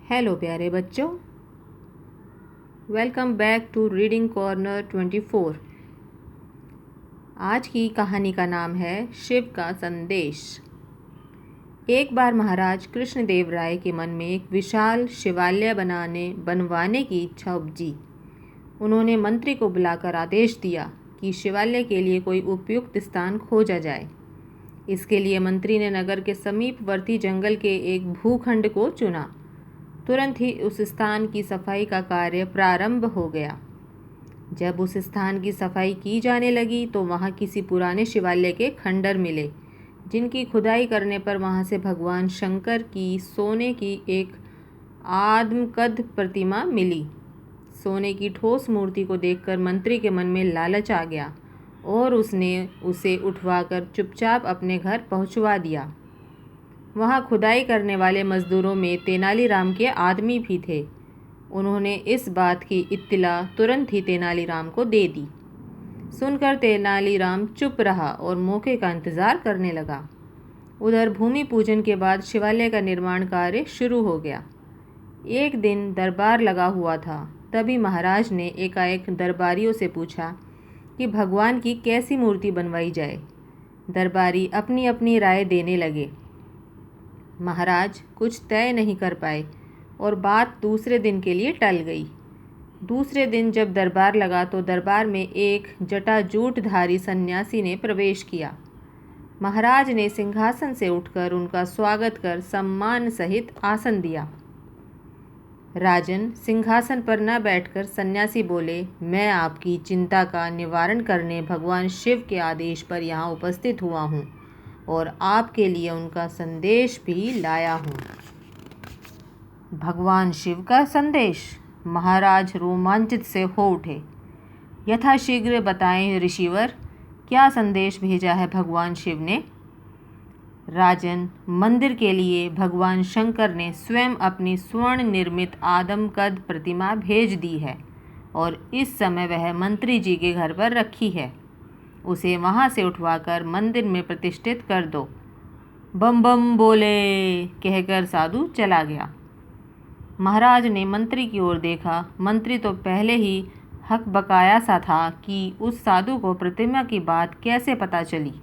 Hello प्यारे बच्चों, welcome back to reading corner 24। आज की कहानी का नाम है शिव का संदेश। एक बार महाराज कृष्णदेव राय के मन में एक विशाल शिवालय बनवाने की इच्छा उपजी। उन्होंने मंत्री को बुलाकर आदेश दिया कि शिवालय के लिए कोई उपयुक्त स्थान खोजा जाए। इसके लिए मंत्री ने नगर के समीपवर्ती जंगल के एक भूखंड को चुना। तुरंत ही उस स्थान की सफाई का कार्य प्रारंभ हो गया। जब उस स्थान की सफाई की जाने लगी तो वहाँ किसी पुराने शिवालय के खंडर मिले, जिनकी खुदाई करने पर वहाँ से भगवान शंकर की सोने की एक आदमकद प्रतिमा मिली। सोने की ठोस मूर्ति को देखकर मंत्री के मन में लालच आ गया और उसने उसे उठवाकर चुपचाप अपने घर पहुँचवा दिया। वहाँ खुदाई करने वाले मजदूरों में तेनालीराम के आदमी भी थे। उन्होंने इस बात की इत्तला तुरंत ही तेनालीराम को दे दी। सुनकर तेनालीराम चुप रहा और मौके का इंतज़ार करने लगा। उधर भूमि पूजन के बाद शिवालय का निर्माण कार्य शुरू हो गया। एक दिन दरबार लगा हुआ था। तभी महाराज ने एकाएक दरबारियों से पूछा कि भगवान की कैसी मूर्ति बनवाई जाए। दरबारी अपनी अपनी राय देने लगे। महाराज कुछ तय नहीं कर पाए और बात दूसरे दिन के लिए टल गई। दूसरे दिन जब दरबार लगा तो दरबार में एक जटाजूटधारी सन्यासी ने प्रवेश किया। महाराज ने सिंहासन से उठकर उनका स्वागत कर सम्मान सहित आसन दिया। राजन, सिंहासन पर न बैठकर सन्यासी बोले, मैं आपकी चिंता का निवारण करने भगवान शिव के आदेश पर यहाँ उपस्थित हुआ हूँ और आपके लिए उनका संदेश भी लाया हूँ। भगवान शिव का संदेश? महाराज रोमांचित से हो उठे। यथाशीघ्र बताएं ऋषिवर, क्या संदेश भेजा है भगवान शिव ने? राजन, मंदिर के लिए भगवान शंकर ने स्वयं अपनी स्वर्ण निर्मित आदमकद प्रतिमा भेज दी है और इस समय वह मंत्री जी के घर पर रखी है। उसे वहाँ से उठवाकर मंदिर में प्रतिष्ठित कर दो। बम बम बोले कहकर साधु चला गया। महाराज ने मंत्री की ओर देखा। मंत्री तो पहले ही हकबकाया सा था कि उस साधु को प्रतिमा की बात कैसे पता चली,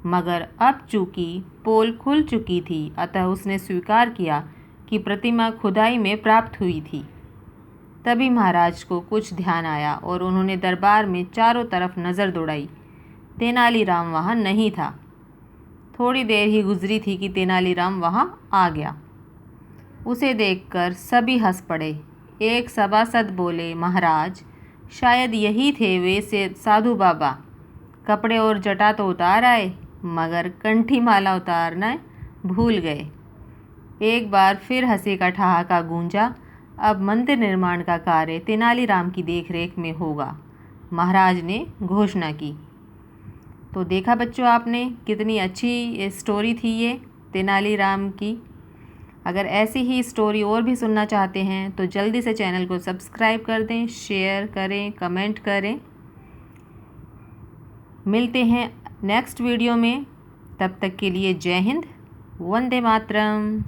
मगर अब चूंकि पोल खुल चुकी थी अतः उसने स्वीकार किया कि प्रतिमा खुदाई में प्राप्त हुई थी। तभी महाराज को कुछ ध्यान आया और उन्होंने दरबार में चारों तरफ नज़र दौड़ाई। तेनालीराम वहाँ नहीं था। थोड़ी देर ही गुजरी थी कि तेनालीराम वहाँ आ गया। उसे देखकर सभी हंस पड़े। एक सभासद बोले, महाराज शायद यही थे वे से साधु बाबा। कपड़े और जटा तो उतार आए मगर कंठी माला उतारना भूल गए। एक बार फिर हंसी का ठहाका गूंजा। अब मंदिर निर्माण का कार्य तेनालीराम की देखरेख में होगा, महाराज ने घोषणा की। तो देखा बच्चों आपने, कितनी अच्छी स्टोरी थी ये तेनालीराम की। अगर ऐसी ही स्टोरी और भी सुनना चाहते हैं तो जल्दी से चैनल को सब्सक्राइब कर दें, शेयर करें, कमेंट करें। मिलते हैं नेक्स्ट वीडियो में। तब तक के लिए जय हिंद, वंदे मातरम।